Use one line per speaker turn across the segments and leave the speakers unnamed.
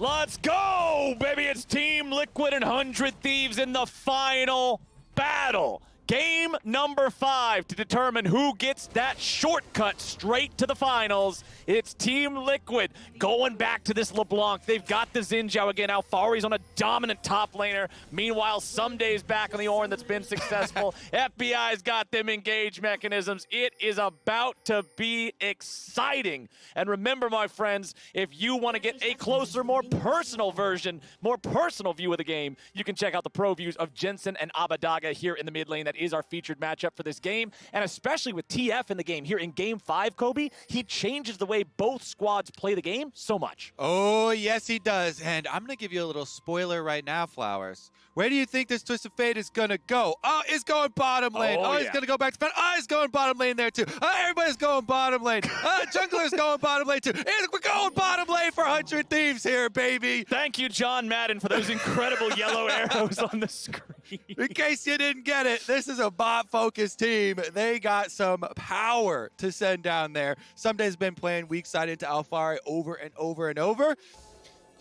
Let's go, baby. It's Team Liquid and 100 Thieves in the final battle. Game number 5 to determine who gets that shortcut straight to the finals. It's Team Liquid going back to this LeBlanc. They've got the Xhao again. Alphari's on a dominant top laner. Meanwhile, Ssumday's back on the Ornn that's been successful. FBI's got them engaged mechanisms. It is about to be exciting. And remember, my friends, if you want to get a closer, more personal version, more personal view of the game, you can check out the pro views of Jensen and Abbedagge here in the mid lane. That is our featured matchup for this game. And especially with TF in the game here in Game 5, Kobe, he changes the way both squads play the game so much.
Oh, yes, he does. And I'm going to give you a little spoiler right now, Flowers. Where do you think this Twist of Fate is going to go? Oh, it's going bottom lane. Oh, he's going to go back to front. Oh, he's going bottom lane there, too. Oh, everybody's going bottom lane. Jungler's going bottom lane, too. And we're going bottom lane for 100 Thieves here, baby.
Thank you, John Madden, for those incredible yellow arrows on the screen.
In case you didn't get it, this is a bot-focused team. They got some power to send down there. Ssumday's been playing weak side into Alphari over and over and over.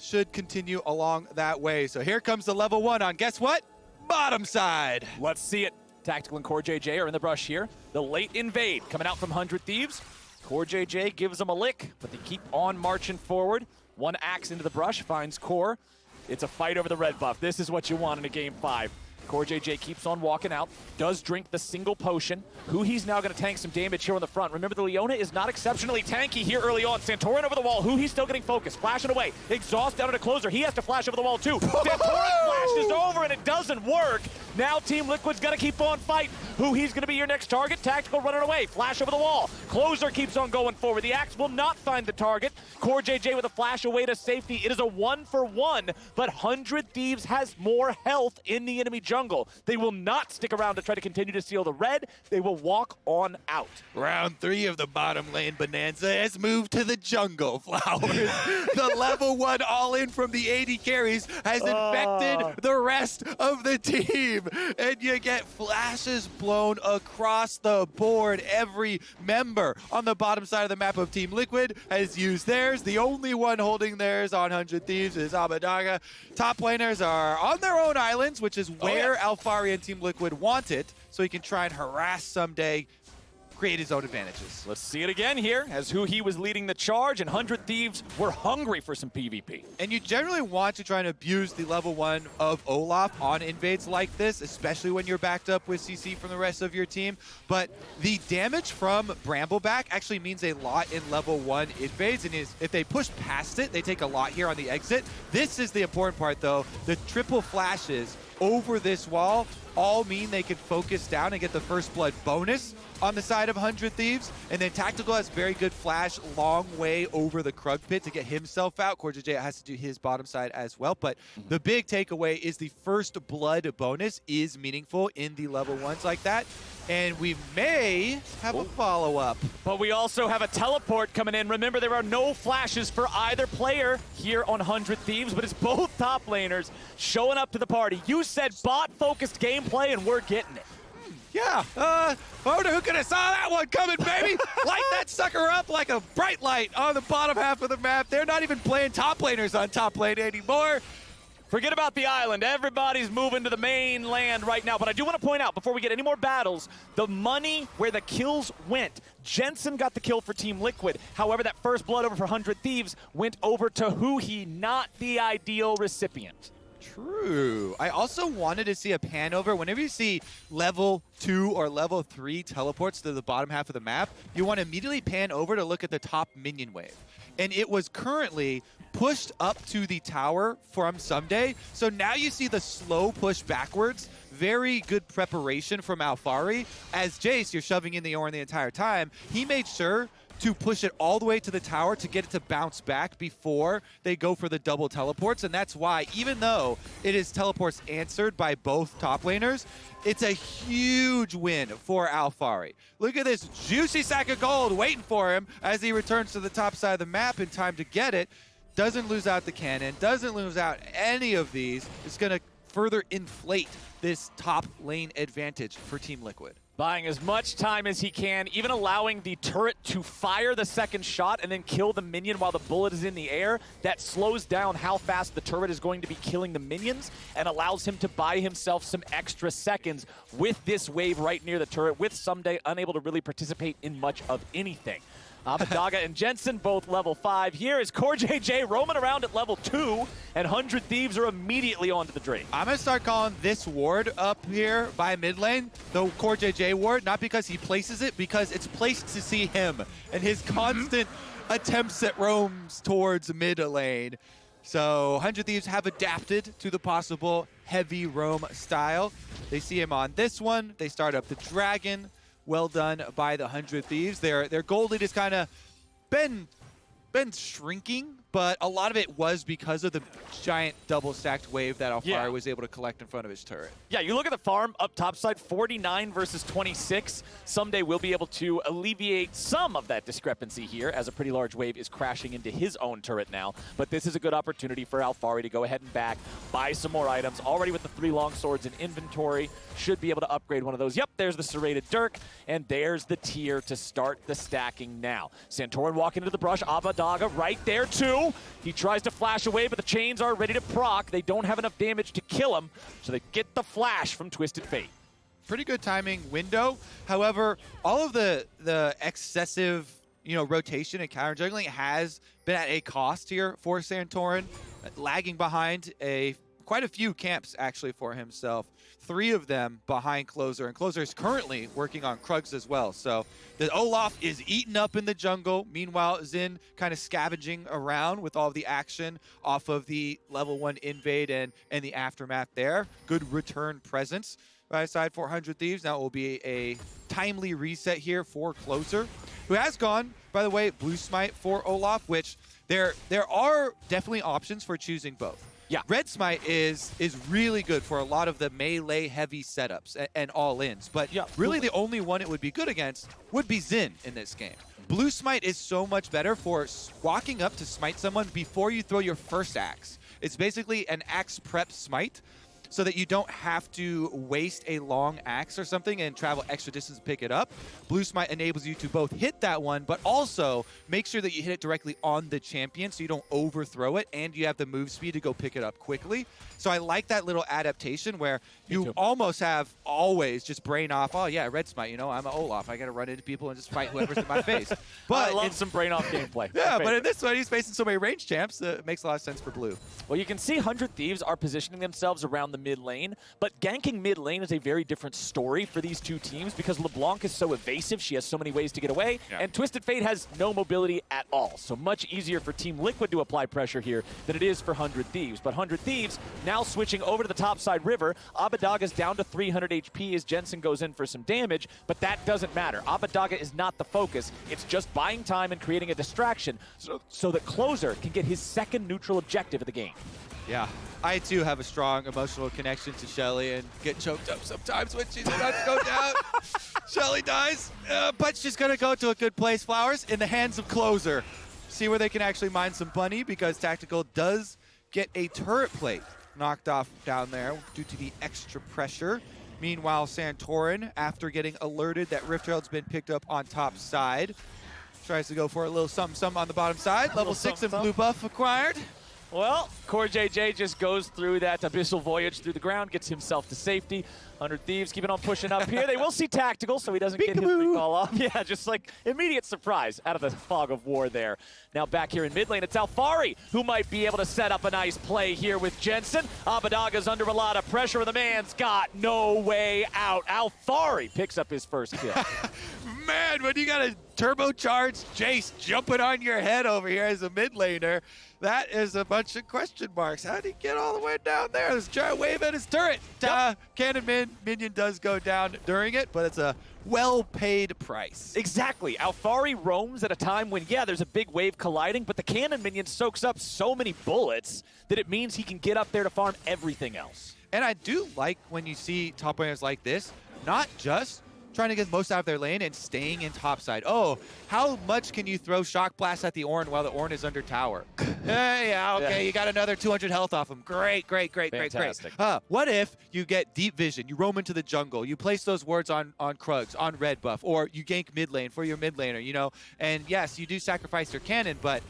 Should continue along that way. So here comes the level 1 on, guess what? Bottom side.
Let's see it. Tactical and Corejj are in the brush here. The late invade coming out from 100 Thieves. Corejj gives them a lick, but they keep on marching forward. One axe into the brush, finds Core. It's a fight over the red buff. This is what you want in a Game 5. Corejj keeps on walking out, does drink the single potion. Huhi's now going to tank some damage here on the front. Remember, the Leona is not exceptionally tanky here early on. Santorin over the wall. Huhi's still getting focused, flashing away. Exhaust down at a closer. He has to flash over the wall too. Santorin flashes over and it doesn't work. Now Team Liquid's got to keep on fighting. Huhi's going to be your next target. Tactical running away. Flash over the wall. Closer keeps on going forward. The axe will not find the target. Corejj with a flash away to safety. It is a 1-for-1, but 100 Thieves has more health in the enemy jungle. They will not stick around to try to continue to steal the red. They will walk on out.
Round 3 of the bottom lane bonanza has moved to the jungle, Flowers. The level 1 all-in from the AD carries has infected the rest of the team. And you get flashes blown across the board. Every member on the bottom side of the map of Team Liquid has used theirs. The only one holding theirs on 100 Thieves is Abbedagge. Top laners are on their own islands, which is where Alphari and Team Liquid want it, so he can try and harass Ssumday, create his own advantages.
Let's see it again here, as Huhi was leading the charge, and 100 Thieves were hungry for some PvP.
And you generally want to try and abuse the level 1 of Olaf on invades like this, especially when you're backed up with CC from the rest of your team. But the damage from Brambleback actually means a lot in level 1 invades, and if they push past it, they take a lot here on the exit. This is the important part, though. The triple flashes over this wall all mean they can focus down and get the first blood bonus on the side of 100 Thieves. And then Tactical has very good flash long way over the Krug pit to get himself out. Corejj has to do his bottom side as well. But the big takeaway is the first blood bonus is meaningful in the level 1s like that. And we may have a follow-up.
But we also have a teleport coming in. Remember, there are no flashes for either player here on 100 Thieves, but it's both top laners showing up to the party. You said bot-focused gameplay, and we're getting it.
Yeah, wonder who could have saw that one coming, baby? Light that sucker up like a bright light on the bottom half of the map. They're not even playing top laners on top lane anymore.
Forget about the island. Everybody's moving to the main land right now. But I do want to point out, before we get any more battles, the money where the kills went. Jensen got the kill for Team Liquid. However, that first blood over for 100 Thieves went over to Huhi, not the ideal recipient.
True. I also wanted to see a pan over. Whenever you see level 2 or level 3 teleports to the bottom half of the map, you want to immediately pan over to look at the top minion wave. And it was currently pushed up to the tower from Ssumday. So now you see the slow push backwards. Very good preparation from Alphari. As Jayce, you're shoving in the Ornn the entire time, he made sure to push it all the way to the tower to get it to bounce back before they go for the double teleports. And that's why, even though it is teleports answered by both top laners, it's a huge win for Alphari. Look at this juicy sack of gold waiting for him as he returns to the top side of the map in time to get it. Doesn't lose out the cannon, doesn't lose out any of these. It's going to further inflate this top lane advantage for Team Liquid.
Buying as much time as he can, even allowing the turret to fire the second shot and then kill the minion while the bullet is in the air. That slows down how fast the turret is going to be killing the minions and allows him to buy himself some extra seconds with this wave right near the turret, with Ssumday unable to really participate in much of anything. Abbedagge and Jensen both level 5. Here is Corejj roaming around at level 2, and 100 Thieves are immediately onto the Drake.
I'm going to start calling this ward up here by mid lane, the Corejj ward, not because he places it, because it's placed to see him and his constant attempts at roams towards mid lane. So 100 Thieves have adapted to the possible heavy roam style. They see him on this one. They start up the dragon. Well done by the 100 Thieves. Their gold lead has kind of been shrinking, but a lot of it was because of the giant double-stacked wave that Alphari was able to collect in front of his turret.
Yeah, you look at the farm up topside, 49 versus 26. Ssumday will be able to alleviate some of that discrepancy here, as a pretty large wave is crashing into his own turret now. But this is a good opportunity for Alphari to go ahead and back, buy some more items. Already with the 3 long swords in inventory, should be able to upgrade one of those. Yep, there's the serrated Dirk, and there's the tier to start the stacking now. Santorin walking into the brush, Abbedagge right there too. He tries to flash away, but the chains are ready to proc. They don't have enough damage to kill him, so they get the flash from Twisted Fate.
Pretty good timing window. However, all of the excessive rotation and counter juggling has been at a cost here for Santorin, lagging behind quite a few camps actually for himself. 3 of them behind Closer, and Closer is currently working on Krugs as well. So the Olaf is eaten up in the jungle. Meanwhile, Xin kind of scavenging around with all of the action off of the level 1 invade and the aftermath there. Good return presence by side 400 Thieves. Now it will be a timely reset here for Closer, who has gone, by the way, Blue Smite for Olaf, which there are definitely options for choosing both.
Yeah.
Red Smite is really good for a lot of the melee heavy setups and all-ins, but really the only one it would be good against would be Xin in this game. Blue Smite is so much better for walking up to smite someone before you throw your first axe. It's basically an axe prep smite, so that you don't have to waste a long axe or something and travel extra distance to pick it up. Blue Smite enables you to both hit that one, but also make sure that you hit it directly on the champion so you don't overthrow it, and you have the move speed to go pick it up quickly. So I like that little adaptation where you almost have always just brain off, oh yeah, Red Smite, I'm an Olaf. I got to run into people and just fight whoever's in my face. But
I love some brain off gameplay.
Yeah, but in this one, he's facing so many range champs, it makes a lot of sense for Blue.
Well, you can see 100 Thieves are positioning themselves around the mid lane, but ganking mid lane is a very different story for these two teams because LeBlanc is so evasive. She has so many ways to get away, and Twisted Fate has no mobility at all. So much easier for Team Liquid to apply pressure here than it is for 100 Thieves. But 100 Thieves now switching over to the topside river. Abbedagge is down to 300 HP as Jensen goes in for some damage, but that doesn't matter. Abbedagge is not the focus. It's just buying time and creating a distraction so that Closer can get his second neutral objective of the game.
Yeah, I too have a strong emotional connection to Shelly and get choked up sometimes when she's about to go down. Shelly dies, but she's going to go to a good place. Flowers in the hands of Closer. See where they can actually mine some bunny because Tactical does get a turret plate knocked off down there due to the extra pressure. Meanwhile, Santorin, after getting alerted that Rift Herald's been picked up on top side, tries to go for a little something on the bottom side. Level 6 and blue buff acquired.
Well, Corejj just goes through that abyssal voyage through the ground, gets himself to safety. 100 Thieves keeping on pushing up here. They will see Tactical, so he doesn't get his recall off. Yeah, just like immediate surprise out of the fog of war there. Now back here in mid lane, it's Alphari who might be able to set up a nice play here with Jensen. Abbedagge's under a lot of pressure, and the man's got no way out. Alphari picks up his first kill.
Man, when you got a turbocharged Jayce jumping on your head over here as a mid laner, that is a bunch of question marks. How did he get all the way down there? There's a giant wave at his turret. Cannon minion does go down during it, but it's a well-paid price.
Exactly. Alphari roams at a time when, yeah, there's a big wave colliding, but the cannon minion soaks up so many bullets that it means he can get up there to farm everything else.
And I do like when you see top laners like this, not just trying to get the most out of their lane and staying in topside. Oh, how much can you throw Shock Blast at the Ornn while the Ornn is under tower? Yeah, okay,
Yeah.
you got another 200 health off him. Great.
Fantastic.
What if you get deep vision, you roam into the jungle, you place those wards on Krugs, on red buff, or you gank mid lane for your mid laner, you know? And yes, you do sacrifice your cannon, but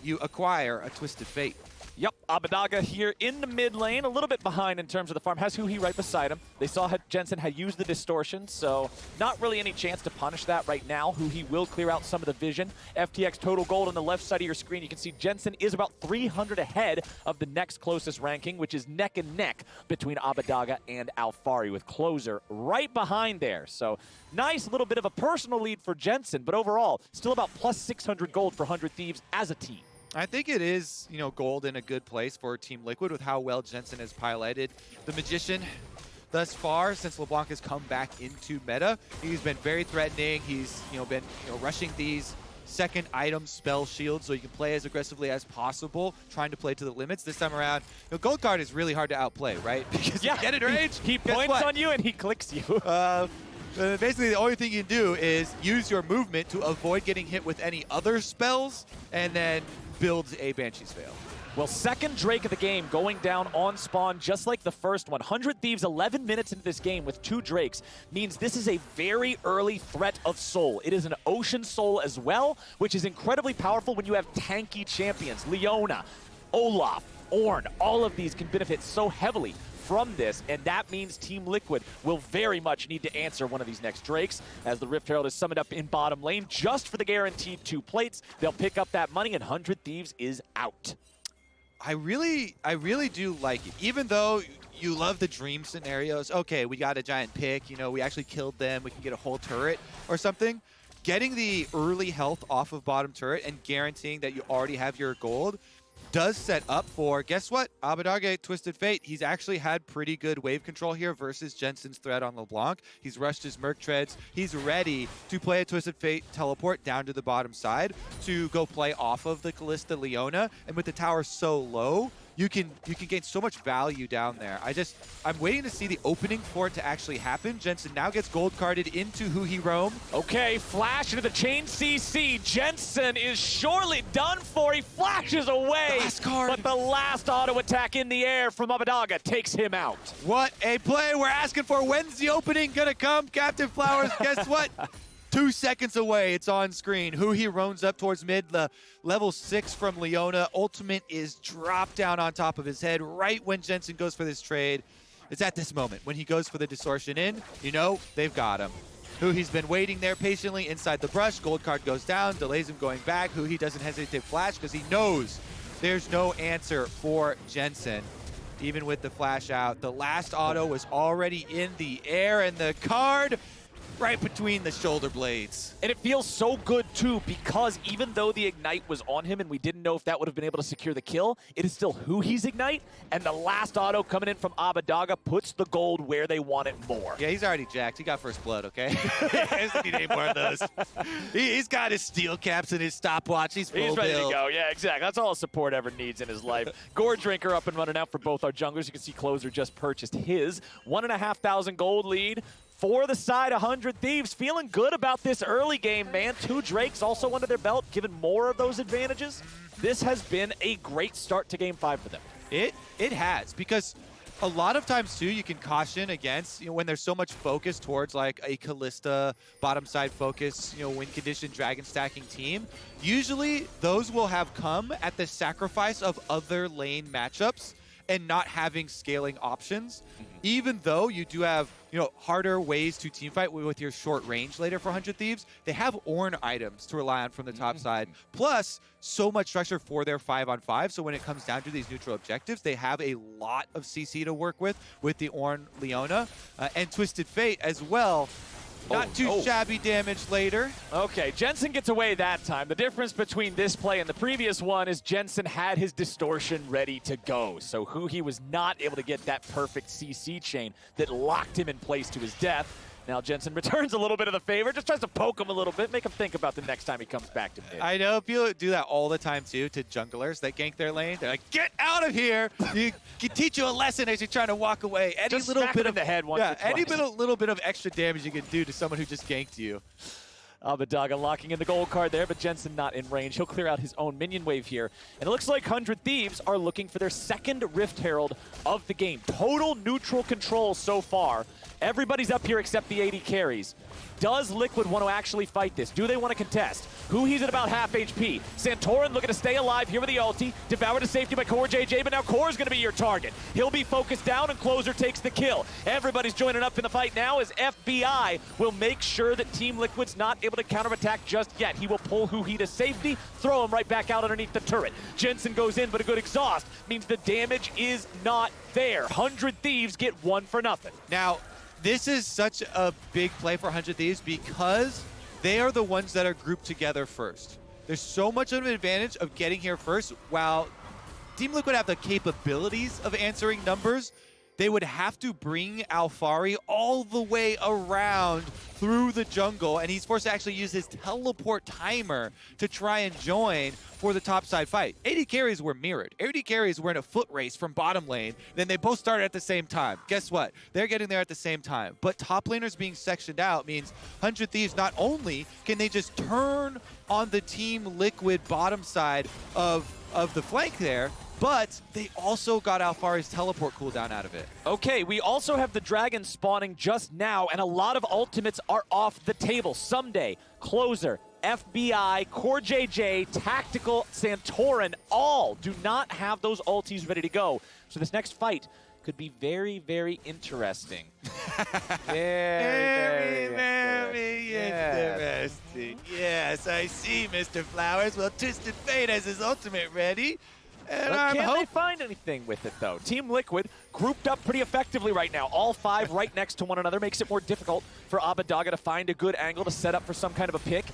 you acquire a Twisted Fate.
Yep, Abbedagge here in the mid lane, a little bit behind in terms of the farm. Has Huhi right beside him. They saw Jensen had used the distortion, so not really any chance to punish that right now. Huhi will clear out some of the vision. FTX total gold on the left side of your screen. You can see Jensen is about 300 ahead of the next closest ranking, which is neck and neck between Abbedagge and Alphari, with Closer right behind there. So nice little bit of a personal lead for Jensen, but overall, still about plus 600 gold for 100 Thieves as a team.
I think it is, gold in a good place for Team Liquid with how well Jensen has piloted the Magician thus far since LeBlanc has come back into meta. He's been very threatening. He's, been rushing these second item spell shields so you can play as aggressively as possible, trying to play to the limits. This time around, gold card is really hard to outplay, right? Because you get it range.
He points on you and he clicks you.
Basically, the only thing you can do is use your movement to avoid getting hit with any other spells, and then builds a Banshee's Veil.
Well, second Drake of the game going down on spawn, just like the first one. 100 Thieves 11 minutes into this game with 2 Drakes means this is a very early threat of soul. It is an Ocean Soul as well, which is incredibly powerful when you have tanky champions. Leona, Olaf, Ornn, all of these can benefit so heavily from this, and that means Team Liquid will very much need to answer one of these next Drakes, as the Rift Herald is summoned up in bottom lane just for the guaranteed 2 plates. They'll pick up that money, and 100 Thieves is out.
I really do like it. Even though you love the dream scenarios, okay, we got a giant pick, we actually killed them, we can get a whole turret or something. Getting the early health off of bottom turret and guaranteeing that you already have your gold does set up for, guess what? Abbedagge, Twisted Fate. He's actually had pretty good wave control here versus Jensen's threat on LeBlanc. He's rushed his Merc Treads. He's ready to play a Twisted Fate teleport down to the bottom side to go play off of the Kalista Leona. And with the tower so low, you can gain so much value down there. I'm waiting to see the opening for it to actually happen. Jensen now gets gold carded into Huhi roam.
Okay, flash into the chain CC. Jensen is surely done for. He flashes away.
Last card.
But the last auto attack in the air from Abbedagge takes him out.
What a play we're asking for. When's the opening gonna come? Captain Flowers, guess what? 2 seconds away, it's on screen. Huhi roams up towards mid. The level 6 from Leona. Ultimate is dropped down on top of his head right when Jensen goes for this trade. It's at this moment when he goes for the distortion in. They've got him. Huhi's been waiting there patiently inside the brush. Gold card goes down, delays him going back. Huhi doesn't hesitate to flash because he knows there's no answer for Jensen. Even with the flash out, the last auto was already in the air, and the card right between the shoulder blades.
And it feels so good, too, because even though the Ignite was on him and we didn't know if that would have been able to secure the kill, it is still Huhi's Ignite, and the last auto coming in from Abbedagge puts the gold where they want it more.
Yeah, he's already jacked. He got first blood, okay? He doesn't need any more of those. He's got his steel caps and his stopwatch. He's full
He's ready
build.
to go. Yeah, exactly. That's all a support ever needs in his life. Gore Drinker up and running out for both our junglers. You can see Closer just purchased his 1,500 gold lead for the side. 100 Thieves feeling good about this early game, man. 2 Drakes also under their belt, given more of those advantages. This has been a great start to Game 5 for them.
It has, because a lot of times, too, you can caution against, when there's so much focus towards, like, a Kalista bottom side focus, win condition dragon stacking team. Usually, those will have come at the sacrifice of other lane matchups and not having scaling options, even though you do have, harder ways to teamfight with your short range later for 100 Thieves. They have Ornn items to rely on from the top side, plus so much structure for their 5-on-5. So when it comes down to these neutral objectives, they have a lot of CC to work with the Ornn Leona and Twisted Fate as well. Not too shabby damage later.
Okay, Jensen gets away that time. The difference between this play and the previous one is Jensen had his distortion ready to go. So Huhi was not able to get that perfect CC chain that locked him in place to his death. Now Jensen returns a little bit of the favor, just tries to poke him a little bit, make him think about the next time he comes back to mid.
I know people do that all the time too to junglers that gank their lane. They're like, get out of here! You can teach you a lesson as you're trying to walk away. Any
just
little
smack
bit
him in the head once or twice.
Any little bit of extra damage you can do to someone who just ganked you.
Abbedagge locking in the gold card there, but Jensen not in range. He'll clear out his own minion wave here. And it looks like 100 Thieves are looking for their second Rift Herald of the game. Total neutral control so far. Everybody's up here except the AD carries. Does Liquid want to actually fight this? Do they want to contest? Huhi's at about half HP. Santorin looking to stay alive here with the ulti. Devoured to safety by Corejj, but now Core's going to be your target. He'll be focused down and Closer takes the kill. Everybody's joining up in the fight now as FBI will make sure that Team Liquid's not able to counterattack just yet. He will pull Huhi to safety, throw him right back out underneath the turret. Jensen goes in, but a good exhaust means the damage is not there. 100 Thieves get 1 for nothing.
Now, this is such a big play for 100 Thieves because they are the ones that are grouped together first. There's so much of an advantage of getting here first. While Team Liquid have the capabilities of answering numbers, they would have to bring Alphari all the way around through the jungle, and he's forced to actually use his teleport timer to try and join for the topside fight. AD carries were mirrored. AD carries were in a foot race from bottom lane, then they both started at the same time. Guess what? They're getting there at the same time. But top laners being sectioned out means 100 Thieves, not only can they just turn on the Team Liquid bottom side of the flank there, but they also got Alphari's teleport cooldown out of it.
Okay, we also have the dragon spawning just now, and a lot of ultimates are off the table. Ssumday, Closer, FBI, Corejj, Tactical, Santorin, all do not have those ultis ready to go. So this next fight could be very, very interesting.
Very interesting. Yes, I see, Mr. Flowers. Well, Twisted Fate has his ultimate ready. And
can't they find anything with it, though? Team Liquid grouped up pretty effectively right now. All 5 right next to one another makes it more difficult for Abbedagge to find a good angle to set up for some kind of a pick.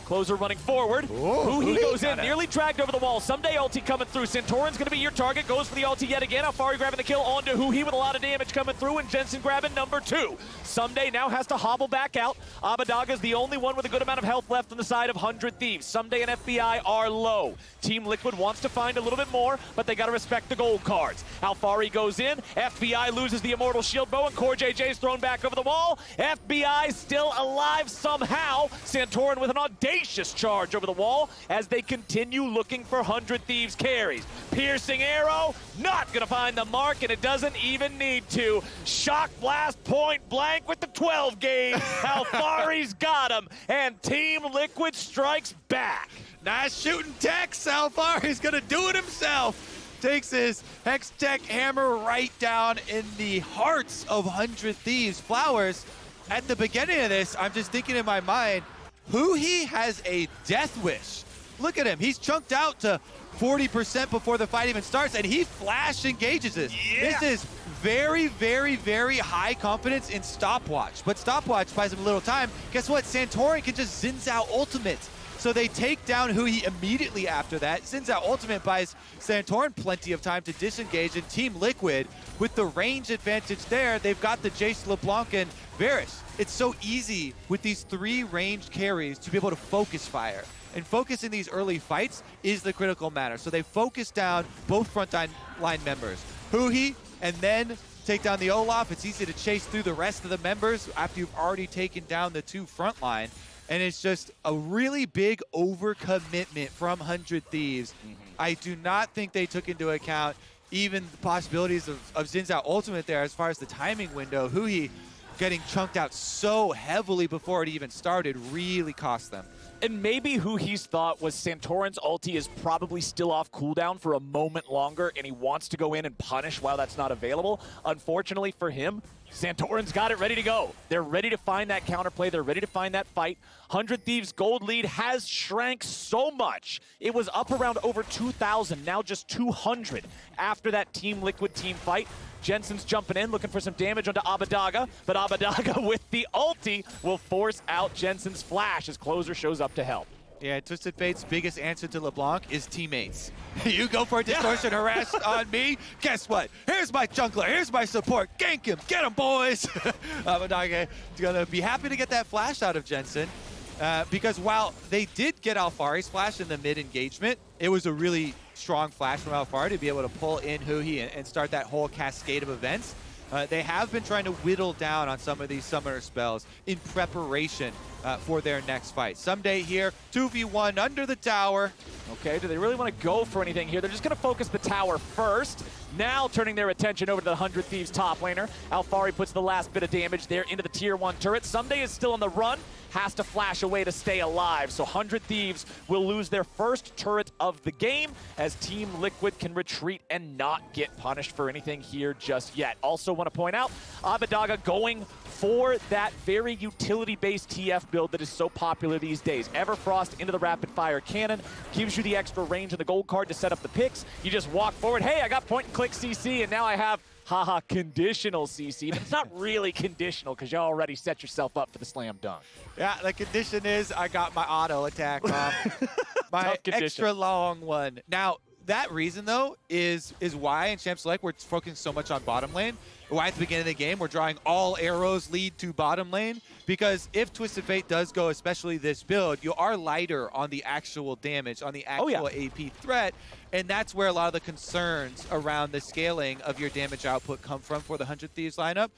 Closer running forward. Huhi goes in, nearly dragged over the wall. Ssumday ulti coming through. Santorin's going to be your target. Goes for the ulti yet again. Alphari grabbing the kill onto Huhi with a lot of damage coming through, and Jensen grabbing number 2. Ssumday now has to hobble back out. Abbedagge is the only one with a good amount of health left on the side of 100 Thieves. Ssumday and FBI are low. Team Liquid wants to find a little bit more, but they got to respect the gold cards. Alphari goes in. FBI loses the Immortal Shield Bow, and Corejj is thrown back over the wall. FBI still alive somehow. Santorin with an audacious charge over the wall as they continue looking for 100 Thieves carries. Piercing arrow, not gonna find the mark, and it doesn't even need to. Shock blast point blank with the 12 gauge. Alphari's got him, and Team Liquid strikes back.
Nice shooting Tex. Alphari's gonna do it himself. Takes his Hex Tech hammer right down in the hearts of 100 Thieves. Flowers, at the beginning of this, I'm just thinking in my mind, Huhi has a death wish. Look at him. He's chunked out to 40% before the fight even starts, and he flash engages this.
Yeah.
This is very, very, very high confidence in Stopwatch. But Stopwatch buys him a little time. Guess what? Santorin can just Xin Zhao ultimate. So they take down Huhi immediately after that. Xin Zhao ultimate buys Santorin plenty of time to disengage, and Team Liquid, with the range advantage there, they've got the Jayce, LeBlanc, and Varus. It's so easy with these 3 ranged carries to be able to focus fire. And focus in these early fights is the critical matter. So they focus down both front line members. Huhi, and then take down the Olaf. It's easy to chase through the rest of the members after you've already taken down the 2 front line. And it's just a really big overcommitment from 100 Thieves. I do not think they took into account even the possibilities of Xin Zhao ultimate there as far as the timing window. Huhi getting chunked out so heavily before it even started really cost them.
And maybe Huhi's thought was Santorin's ulti is probably still off cooldown for a moment longer, and he wants to go in and punish while that's not available. Unfortunately for him, Santorin's got it ready to go. They're ready to find that counterplay. They're ready to find that fight. 100 Thieves' gold lead has shrank so much. It was up around over 2,000, now just 200 after that Team Liquid team fight. Jensen's jumping in, looking for some damage onto Abbedagge, but Abbedagge with the ulti will force out Jensen's flash as Closer shows up to help.
Yeah, Twisted Fate's biggest answer to LeBlanc is teammates. You go for a distortion harass on me, guess what? Here's my jungler, here's my support, gank him, get him, boys! Abbedagge is gonna be happy to get that flash out of Jensen, because while they did get Alphari's flash in the mid-engagement, it was a really strong flash from Alphari to be able to pull in Huhi and start that whole cascade of events. They have been trying to whittle down on some of these summoner spells in preparation for their next fight. Ssumday here, 2v1 under the tower.
Okay, do they really want to go for anything here? They're just going to focus the tower first. Now turning their attention over to the 100 Thieves top laner. Alphari puts the last bit of damage there into the tier 1 turret. Ssumday is still on the run, has to flash away to stay alive. So 100 Thieves will lose their first turret of the game as Team Liquid can retreat and not get punished for anything here just yet. Also want to point out, Abbedagge going for that very utility-based TF build that is so popular these days. Everfrost into the rapid-fire cannon, gives you the extra range of the gold card to set up the picks. You just walk forward, hey, I got point-and-click CC, and now I have, haha, conditional CC. But it's not really conditional because you already set yourself up for the slam dunk.
Yeah, the condition is I got my auto attack off. My extra long one. Now, that reason, though, is why in Champ Select we're focusing so much on bottom lane. Why at the beginning of the game we're drawing all arrows lead to bottom lane. Because if Twisted Fate does go, especially this build, you are lighter on the actual damage, on the actual AP threat. And that's where a lot of the concerns around the scaling of your damage output come from for the 100 Thieves lineup.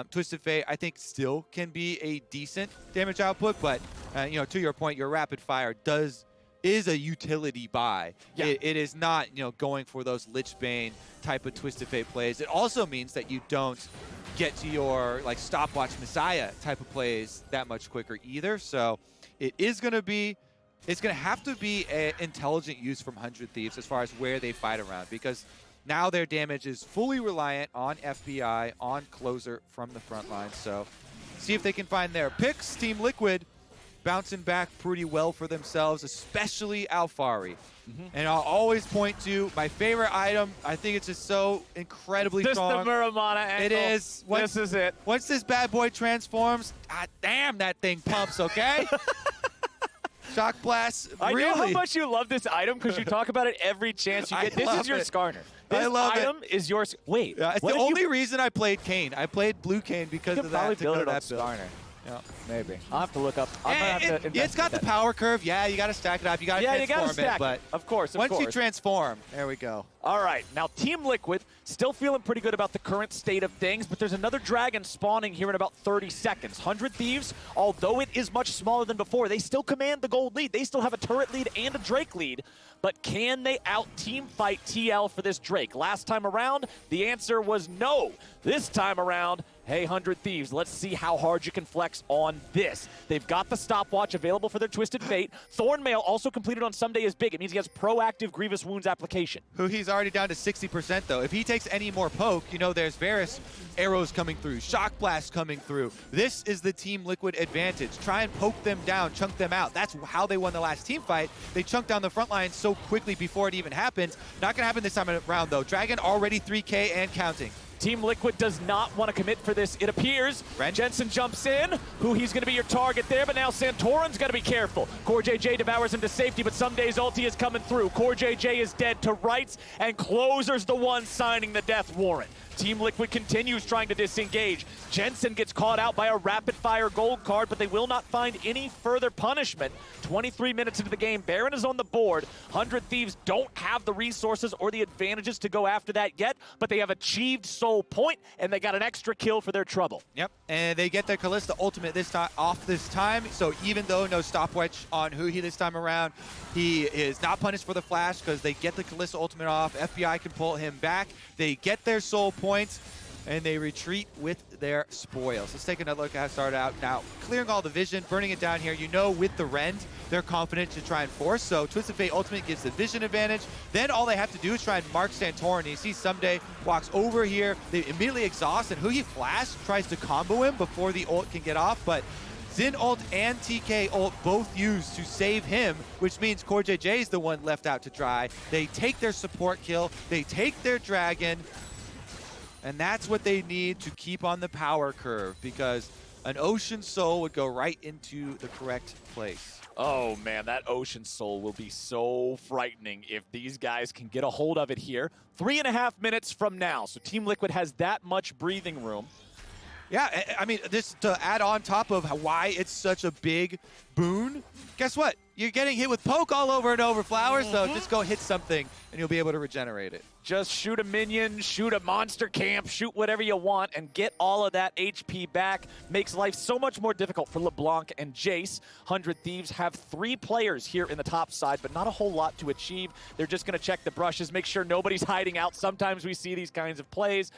Twisted Fate, I think, still can be a decent damage output. But, you know, to your point, your rapid fire is a utility buy.
Yeah.
It is not, you know, going for those Lichbane type of Twisted Fate plays. It also means that you don't get to your like stopwatch Messiah type of plays that much quicker either. So it is going to be, it's going to have to be an intelligent use from 100 Thieves as far as where they fight around, because now their damage is fully reliant on FBI, on closer from the front line. So see if they can find their picks. Team Liquid bouncing back pretty well for themselves, especially Alphari. And I'll always point to my favorite item. I think it's just so incredibly strong.
Just the Muramana angle.
It is.
This is it.
Once this bad boy transforms, god damn, that thing pumps, okay? Shock blast, really.
I know how much you love this item because you talk about it every chance you get. This is your Skarner. This item is yours. Wait.
Yeah, it's the only reason I played Kayn. I played Blue Kayn because of that.
Probably build it on
that build.
Skarner.
Yeah.
Maybe. I'll have to look up. I'm gonna have to invest
it's got the power curve. Yeah, you got to stack it up. You got to transform it. But
of course,
once you transform, there we go.
All right, now Team Liquid still feeling pretty good about the current state of things, but there's another dragon spawning here in about 30 seconds. 100 Thieves, although it is much smaller than before, they still command the gold lead. They still have a turret lead and a Drake lead, but can they out-team fight TL for this Drake? Last time around, the answer was no. This time around, hey, 100 Thieves, let's see how hard you can flex on this. They've got the stopwatch available for their Twisted Fate. Thornmail also completed on Ssumday is big. It means he has proactive Grievous Wounds application.
Huhi's already down to 60% though. If he takes any more poke, you know there's Varus arrows coming through, Shock Blast coming through. This is the Team Liquid advantage. Try and poke them down, chunk them out. That's how they won the last team fight. They chunked down the front line so quickly before it even happens. Not going to happen this time around though. Dragon already 3K and counting.
Team Liquid does not want to commit for this, it appears. Jensen jumps in. Huhi's going to be your target there, but now Santorin's got to be careful. Corejj devours him to safety, but Ssumday's ulti is coming through. Corejj is dead to rights, and Closer's the one signing the death warrant. Team Liquid continues trying to disengage. Jensen gets caught out by a rapid-fire gold card, but they will not find any further punishment. 23 minutes into the game, Baron is on the board. 100 Thieves don't have the resources or the advantages to go after that yet, but they have achieved soul point, and they got an extra kill for their trouble.
Yep, and they get their Kalista ultimate this time off this time, so even though no stopwatch on Huhi this time around, he is not punished for the flash because they get the Kalista ultimate off. FBI can pull him back. They get their soul points, and they retreat with their spoils. Let's take another look at how it started out. Now, clearing all the vision, burning it down here. You know with the Rend, they're confident to try and force, so Twisted Fate Ultimate gives the vision advantage. Then all they have to do is try and mark Santorin. You see Ssumday walks over here. They immediately exhaust, and Huhi Flash tries to combo him before the ult can get off, but Xin ult and TK ult both used to save him, which means Corejj is the one left out to dry. They take their support kill, they take their dragon, and that's what they need to keep on the power curve, because an Ocean Soul would go right into the correct place.
Oh man, that Ocean Soul will be so frightening if these guys can get a hold of it here. 3.5 minutes from now, so Team Liquid has that much breathing room. Yeah,
I mean, this to add on top of why it's such a big boon, guess what? you're getting hit with poke all over and over, Flower, so just go hit something and you'll be able to regenerate it.
Just shoot a minion, shoot a monster camp, shoot whatever you want, and get all of that HP back. Makes life so much more difficult for LeBlanc and Jayce. 100 Thieves have 3 players here in the top side, but not a whole lot to achieve. They're just going to check the brushes, make sure nobody's hiding out. Sometimes we see these kinds of plays.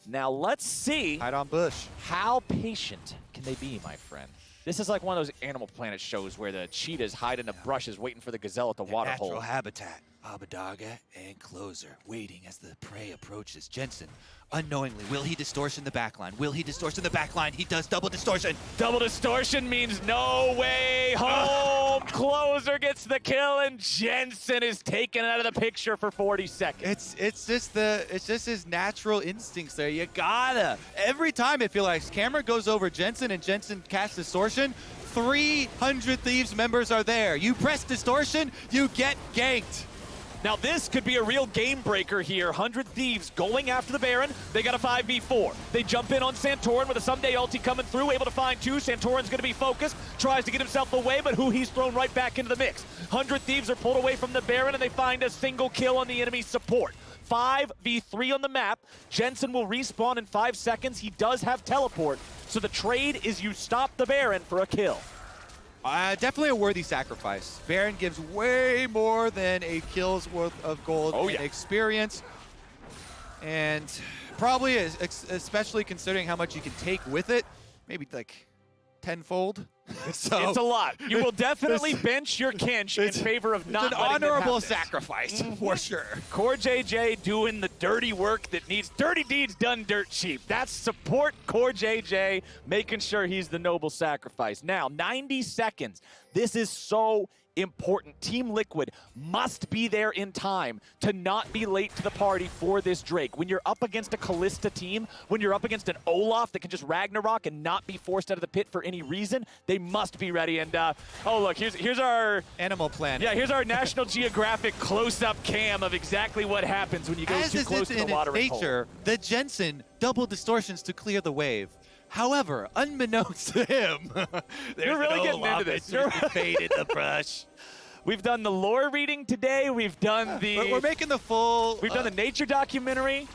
Now let's see
Hide on bush.
how patient can they be, my friend. This is like one of those Animal Planet shows where the cheetahs hide in the brushes waiting for the gazelle at the water hole.
Natural habitat. Abbedagge and Closer waiting as the prey approaches. Jensen, unknowingly, will he distortion the backline? Will he distortion the backline? He does double distortion.
Double distortion means no way home. Closer gets the kill, and Jensen is taken out of the picture for 40 seconds.
It's just his natural instincts there. You gotta. Every time it feels like camera goes over Jensen and Jensen casts distortion, 300 Thieves members are there. You press distortion, you get ganked.
Now this could be a real game breaker here. 100 Thieves going after the Baron. They got a 5v4. They jump in on Santorin with a Ssumday ulti coming through, able to find 2. Santorin's going to be focused, tries to get himself away, but Huhi's thrown right back into the mix. 100 Thieves are pulled away from the Baron, and they find a single kill on the enemy support. 5v3 on the map. Jensen will respawn in 5 seconds. He does have teleport, so the trade is you stop the Baron for a kill.
Definitely a worthy sacrifice. Baron gives way more than a kill's worth of gold and experience. And probably, especially considering how much you can take with it, maybe like tenfold. So
it's a lot. You will definitely bench your Kech in favor of not
letting
letting
an honorable
it happen.
sacrifice, for sure.
Corejj doing the dirty work that needs dirty deeds done dirt cheap. That's support Corejj, making sure he's the noble sacrifice. Now, 90 seconds. This is so important. Team Liquid must be there in time to not be late to the party for this Drake. When you're up against a Kalista team, when you're up against an Olaf that can just Ragnarok and not be forced out of the pit for any reason, they must be ready. And oh look, here's our
Animal Planet.
Yeah, here's our National Geographic close-up cam of exactly what happens when you go too close to the watering hole.
Nature, the Jensen double distortions to clear the wave. However, unbeknownst to him,
you're really getting into this.
You're faded the brush.
We've done the lore reading today. We've done the.
We're making the full.
We've done the nature documentary.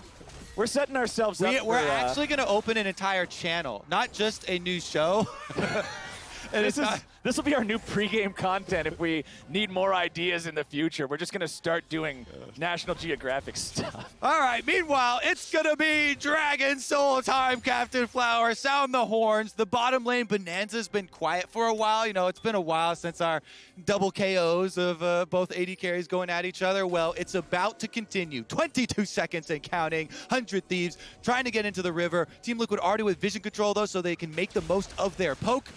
We're setting ourselves up.
We're actually going to open an entire channel, not just a new show. And
this will be our new pregame content if we need more ideas in the future. We're just going to start doing National Geographic stuff.
All right, meanwhile, it's going to be Dragon Soul time, Captain Flower. Sound the horns. The bottom lane Bonanza's been quiet for a while. You know, it's been a while since our double KOs of both AD carries going at each other. Well, it's about to continue. 22 seconds and counting. 100 Thieves trying to get into the river. Team Liquid already with vision control, though, so they can make the most of their poke.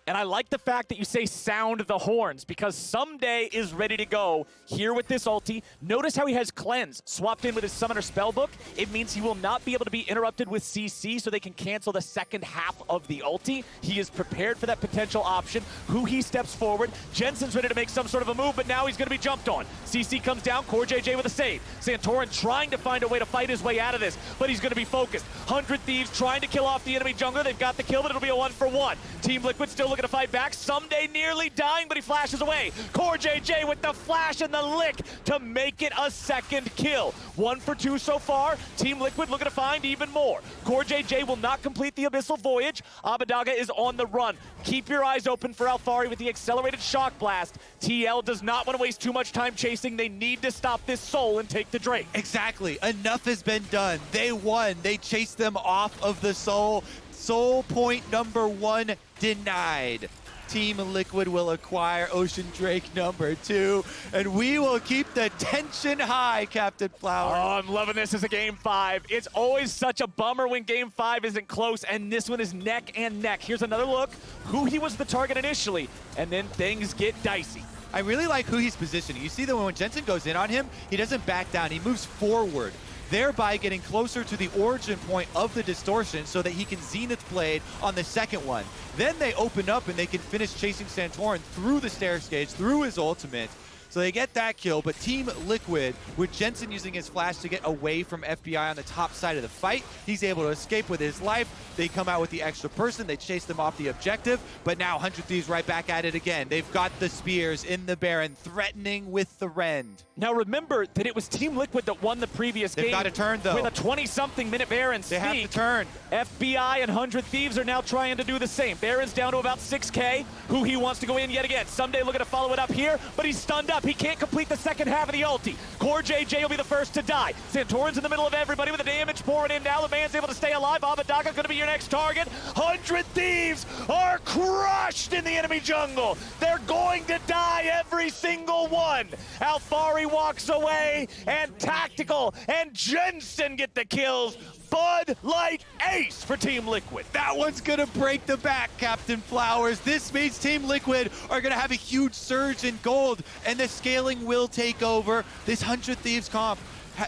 And I like the fact that you say sound the horns, because Ssumday is ready to go here with this ulti. Notice how he has Cleanse swapped in with his Summoner Spellbook. It means he will not be able to be interrupted with CC, so they can cancel the second half of the ulti. He is prepared for that potential option. Huhi steps forward. Jensen's ready to make some sort of a move, but now he's going to be jumped on. CC comes down. Corejj with a save. Santorin trying to find a way to fight his way out of this, but he's going to be focused. 100 Thieves trying to kill off the enemy jungler. They've got the kill, but it'll be a 1-for-1. Team Liquid still looking to fight back. Ssumday nearly dying, but he flashes away. Corejj with the flash and the lick to make it a second kill. 1 for 2 so far. Team Liquid looking to find even more. Corejj will not complete the Abyssal Voyage. Abbedagge is on the run. Keep your eyes open for Alphari with the accelerated shock blast. TL does not want to waste too much time chasing. They need to stop this soul and take the Drake.
Exactly. Enough has been done. They won. They chased them off of the soul. Soul point number 1 denied. Team Liquid will acquire Ocean Drake number 2, and we will keep the tension high, Captain Flower.
Oh, I'm loving this as a Game 5. It's always such a bummer when Game 5 isn't close, and this one is neck and neck. Here's another look. Huhi was the target initially, and then things get dicey.
I really like Huhi's positioning. You see that when Jensen goes in on him, he doesn't back down. He moves forward, thereby getting closer to the origin point of the distortion so that he can Zenith Blade on the second one. Then they open up and they can finish chasing Santorin through the stair stage, through his ultimate. So they get that kill, but Team Liquid, with Jensen using his flash to get away from FBI on the top side of the fight, he's able to escape with his life. They come out with the extra person, they chase them off the objective, but now 100 Thieves right back at it again. They've got the spears in the Baron, threatening with the Rend.
Now remember that it was Team Liquid that won the previous game.
They've got to turn, though.
With a 20-something minute Baron
They have to turn.
FBI and 100 Thieves are now trying to do the same. Baron's down to about 6K. Huhi wants to go in yet again. Ssumday looking to follow it up here, but he's stunned up. He can't complete the second half of the ulti. Corejj will be the first to die. Santorin's in the middle of everybody with the damage pouring in now. The man's able to stay alive. Abbedagge going to be your next target. 100 Thieves are crushed in the enemy jungle. They're going to die, every single one. Alphari walks away, and Tactical and Jensen get the kills. Bud Light ace for Team Liquid.
That one's gonna break the back, Captain Flowers. This means Team Liquid are gonna have a huge surge in gold, and the scaling will take over. This 100 Thieves comp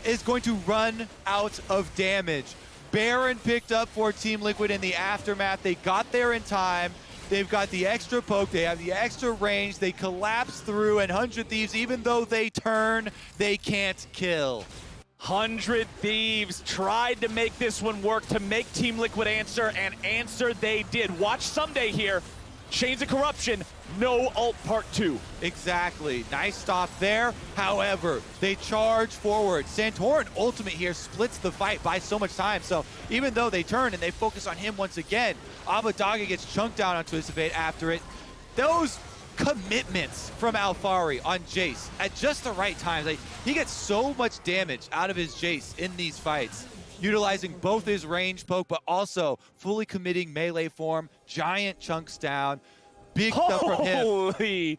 is going to run out of damage. Baron picked up for Team Liquid in the aftermath. They got there in time. They've got the extra poke, they have the extra range, they collapse through, and 100 Thieves, even though they turn, they can't kill.
100 Thieves tried to make this one work, to make Team Liquid answer, and answer they did. Watch Ssumday here. Chains of Corruption, no ult part 2.
Exactly. Nice stop there. However, they charge forward. Santorin ultimate here splits the fight by so much time. So even though they turn and they focus on him once again, Abbedagge gets chunked down on Twisted Fate after it. Those commitments from Alphari on Jayce at just the right times. Like, he gets so much damage out of his Jayce in these fights, utilizing both his range poke, but also fully committing melee form, giant chunks down, big stuff from him.
Holy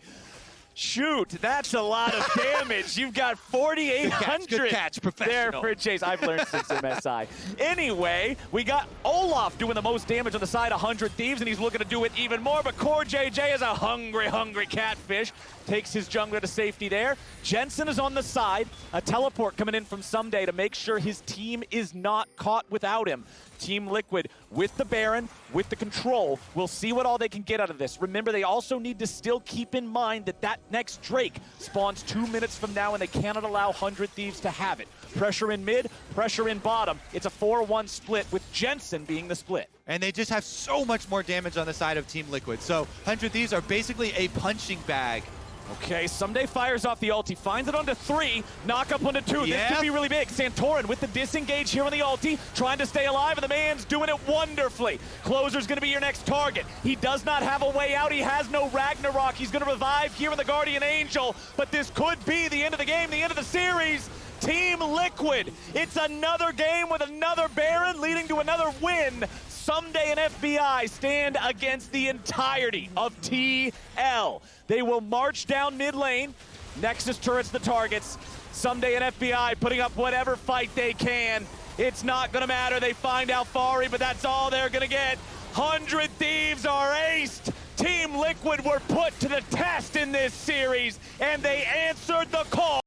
shoot, that's a lot of damage. You've got 4,800
good catch,
there
professional.
for Jayce. I've learned since MSI. Anyway, we got Olaf doing the most damage on the side, 100 Thieves, and he's looking to do it even more, but Corejj is a hungry, hungry catfish. Takes his jungler to safety there. Jensen is on the side. A teleport coming in from Ssumday to make sure his team is not caught without him. Team Liquid with the Baron, with the control. We'll see what all they can get out of this. Remember, they also need to still keep in mind that that next Drake spawns 2 minutes from now, and they cannot allow 100 Thieves to have it. Pressure in mid, pressure in bottom. It's a 4-1 split, with Jensen being the split.
And they just have so much more damage on the side of Team Liquid. So 100 Thieves are basically a punching bag.
Okay, Ssumday fires off the ulti, finds it onto 3, knock up onto 2.
Yep.
This could be really big. Santorin with the disengage here on the ulti, trying to stay alive, and the man's doing it wonderfully. Closer's gonna be your next target. He does not have a way out. He has no Ragnarok. He's gonna revive here in the Guardian Angel, but this could be the end of the game, the end of the series. Team Liquid, it's another game with another Baron leading to another win. Ssumday and FBI stand against the entirety of TL. They will march down mid lane. Nexus turrets the targets. Ssumday and FBI putting up whatever fight they can. It's not gonna matter. They find Alphari, but that's all they're gonna get. 100 Thieves are aced. Team Liquid were put to the test in this series, and they answered the call.